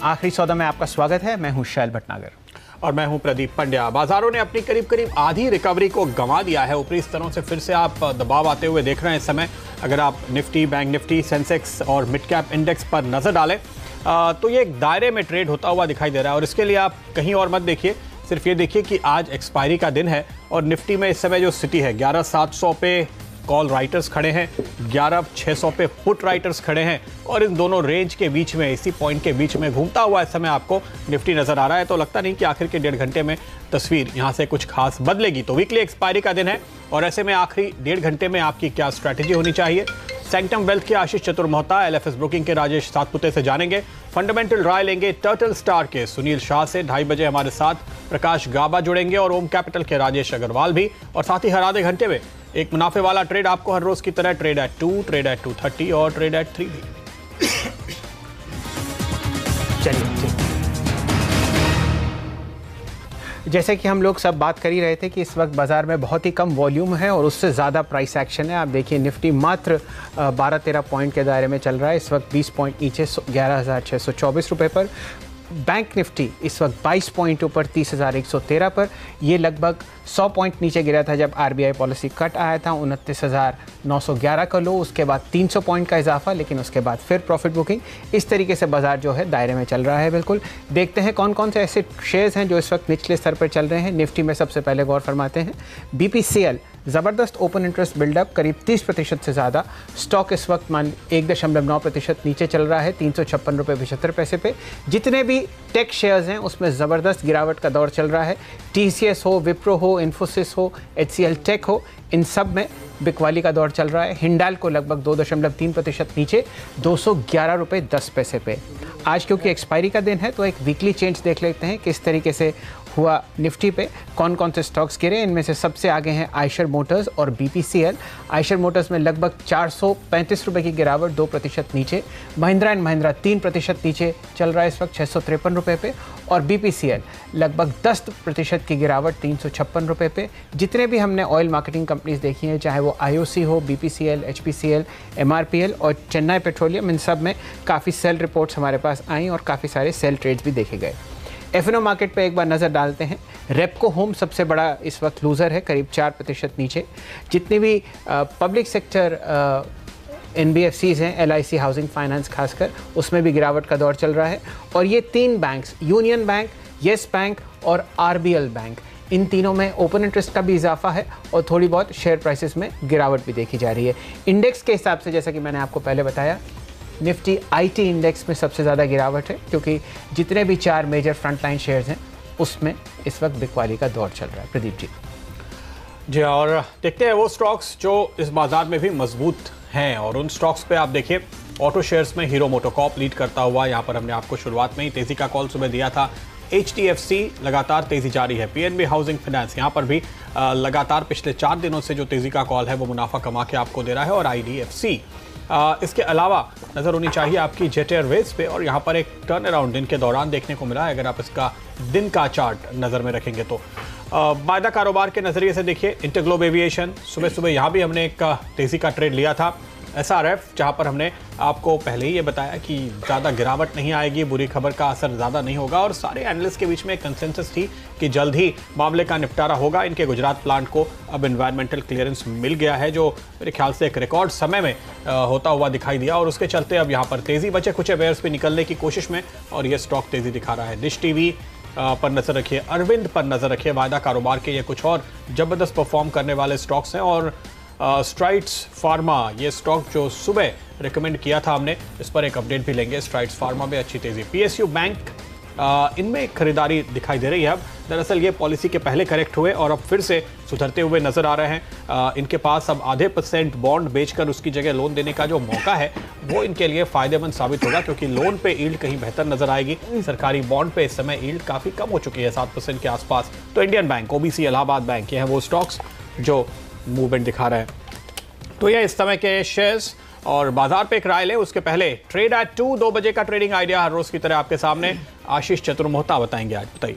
आखिरी सौदा में आपका स्वागत है। मैं हूं शैल भटनागर और मैं हूं प्रदीप पंड्या। बाजारों ने अपनी करीब आधी रिकवरी को गंवा दिया है। ऊपरी स्तरों से फिर से आप दबाव आते हुए देख रहे हैं इस समय। अगर आप निफ्टी, बैंक निफ्टी, सेंसेक्स और मिड कैप इंडेक्स पर नजर डालें तो ये एक दायरे में ट्रेड होता हुआ दिखाई दे रहा है। और इसके लिए आप कहीं और मत देखिए, सिर्फ ये देखिए कि आज एक्सपायरी का दिन है और निफ्टी में इस समय जो स्थिति है 11,700 पे कॉल राइटर्स खड़े हैं, 11,600 पे पुट राइटर्स खड़े हैं और इन दोनों रेंज के बीच में, इसी पॉइंट के बीच में घूमता हुआ इस समय आपको निफ्टी नजर आ रहा है। तो लगता नहीं कि आखिर के 1.5 घंटे में तस्वीर यहां से कुछ खास बदलेगी। तो वीकली एक्सपायरी का दिन है और ऐसे में आखिरी 1.5 घंटे में आपकी क्या स्ट्रैटेजी होनी चाहिए, सैंक्टम वेल्थ के आशीष चतुर्मोहता, एलएफएस ब्रोकिंग के राजेश सातपुते से जानेंगे। फंडामेंटल राय लेंगे टर्टल स्टार के सुनील शाह से। 2:30 बजे हमारे साथ प्रकाश गाबा जुड़ेंगे और ओम कैपिटल के राजेश अग्रवाल भी। और साथ ही हर आधे घंटे में एक मुनाफे वाला ट्रेड आपको हर रोज की तरह ट्रेड एट 2, ट्रेड एट 2:30 और ट्रेड एट 3 भी। चलिए, जैसे कि हम लोग सब बात कर ही रहे थे कि इस वक्त बाजार में बहुत ही कम वॉल्यूम है और उससे ज़्यादा प्राइस एक्शन है। आप देखिए निफ्टी मात्र 12-13 पॉइंट के दायरे में चल रहा है इस वक्त, 20 पॉइंट नीचे 11,624 रुपये पर। बैंक निफ्टी इस वक्त 22 पॉइंट ऊपर 30,113 पर। ये लगभग 100 पॉइंट नीचे गिरा था जब आरबीआई पॉलिसी कट आया था, 29,911 का लो। उसके बाद 300 पॉइंट का इजाफा, लेकिन उसके बाद फिर प्रॉफिट बुकिंग। इस तरीके से बाजार जो है दायरे में चल रहा है। बिल्कुल देखते हैं कौन कौन से ऐसे शेयर्स हैं जो इस वक्त निचले स्तर पर चल रहे हैं। निफ्टी में सबसे पहले गौर फरमाते हैं बीपीसीएल, ज़बरदस्त ओपन इंटरेस्ट बिल्डअप, करीब 30% से ज़्यादा। स्टॉक इस वक्त 1.9% नीचे चल रहा है, 356 रुपये 75 पे। जितने भी टेक शेयर्स हैं उसमें ज़बरदस्त गिरावट का दौर चल रहा है। टीसीएस हो, विप्रो हो, इन्फोसिस हो, एचसीएल टेक हो, इन सब में बिकवाली का दौर चल रहा है। हिंडाल्को लगभग 2.3% नीचे, 211 रुपये 10 पैसे पे। आज क्योंकि एक्सपायरी का दिन है तो एक वीकली चेंज देख लेते हैं किस तरीके से हुआ निफ्टी पे, कौन कौन से स्टॉक्स गिरे। इनमें से सबसे आगे हैं आयशर मोटर्स और बीपीसीएल। आयशर मोटर्स में लगभग 435 रुपये की गिरावट, 2% नीचे। महिंद्रा एंड महिंद्रा 3% नीचे चल रहा है इस वक्त, 653 रुपये पे। और बीपीसीएल लगभग 10% की गिरावट, 356 रुपये पे। जितने भी हमने ऑयल मार्केटिंग कंपनीज देखी हैं, चाहे वो आईओसी हो, बीपीसीएल, एचपीसीएल, एमआरपीएल और चेन्नई पेट्रोलियम, इन सब में काफ़ी सेल रिपोर्ट्स हमारे पास आई और काफ़ी सारे सेल ट्रेड्स भी देखे गए। एफएनओ मार्केट पे एक बार नज़र डालते हैं। रेपको होम सबसे बड़ा इस वक्त लूज़र है, करीब 4% नीचे। जितनी भी पब्लिक सेक्टर एनबीएफसीज हैं, एलआईसी हाउसिंग फाइनेंस खासकर, उसमें भी गिरावट का दौर चल रहा है। और ये 3 banks, union bank, yes bank और आरबीएल बैंक, इन तीनों में ओपन इंटरेस्ट का भी इजाफा है और थोड़ी बहुत शेयर प्राइसेस में गिरावट भी देखी जा रही है। इंडेक्स के हिसाब से जैसा कि मैंने आपको पहले बताया, निफ्टी आईटी इंडेक्स में सबसे ज़्यादा गिरावट है क्योंकि जितने भी 4 मेजर फ्रंटलाइन शेयर्स हैं उसमें इस वक्त बिकवाली का दौर चल रहा है। प्रदीप जी। और देखते हैं वो स्टॉक्स जो इस बाजार में भी मजबूत हैं और उन स्टॉक्स पे आप देखिए ऑटो शेयर्स में हीरो मोटोकॉर्प लीड करता हुआ। यहाँ पर हमने आपको शुरुआत में ही तेजी का कॉल सुबह दिया था। HDFC लगातार तेजी जारी है। PNB हाउसिंग फाइनेंस यहाँ पर भी लगातार पिछले 4 दिनों से जो तेजी का कॉल है वो मुनाफा कमा के आपको दे रहा है। और IDFC इसके अलावा नज़र होनी चाहिए आपकी जेट एयरवेज पे और यहाँ पर एक टर्न अराउंड दिन के दौरान देखने को मिला है। अगर आप इसका दिन का चार्ट नज़र में रखेंगे तो वायदा कारोबार के नज़रिए से देखिए इंटरग्लोब एविएशन, सुबह यहाँ भी हमने एक तेज़ी का ट्रेड लिया था। SRF, जहाँ पर हमने आपको पहले ही ये बताया कि ज़्यादा गिरावट नहीं आएगी, बुरी खबर का असर ज़्यादा नहीं होगा और सारे एनालिस्ट के बीच में एक कंसेंसस थी कि जल्द ही मामले का निपटारा होगा। इनके गुजरात प्लांट को अब एनवायरमेंटल क्लियरेंस मिल गया है जो मेरे ख्याल से एक रिकॉर्ड समय में होता हुआ दिखाई दिया और उसके चलते अब यहाँ पर तेज़ी बचे कुछ अवेयर्स पे निकलने की कोशिश में और ये स्टॉक तेज़ी दिखा रहा है। डिश टीवी पर नज़र रखिए, अरविंद पर नज़र रखिए। वायदा कारोबार के ये कुछ और ज़बरदस्त परफॉर्म करने वाले स्टॉक्स हैं। और स्ट्राइड्स फार्मा, ये स्टॉक जो सुबह रिकमेंड किया था हमने, इस पर एक अपडेट भी लेंगे। स्ट्राइड्स फार्मा में अच्छी तेज़ी। PSU बैंक, इनमें खरीदारी दिखाई दे रही है। अब दरअसल ये पॉलिसी के पहले करेक्ट हुए और अब फिर से सुधरते हुए नजर आ रहे हैं। इनके पास अब आधे % बॉन्ड बेचकर उसकी जगह लोन देने का जो मौका है वो इनके लिए फायदेमंद साबित होगा क्योंकि लोन पे यील्ड कहीं बेहतर नजर आएगी। सरकारी बॉन्ड पे इस समय यील्ड काफ़ी कम हो चुकी है, 7% के आसपास। तो Indian bank, OBC, Allahabad bank, ये हैं वो स्टॉक्स जो मूवमेंट दिखा रहे हैं। तो ये इस समय के शेयर्स और बाजार पे एक राय ले उसके पहले ट्रेड एट 2 बजे का ट्रेडिंग आइडिया हर रोज की तरह आपके सामने आशीष चतुर्मोहता बताएंगे। आज बताइए।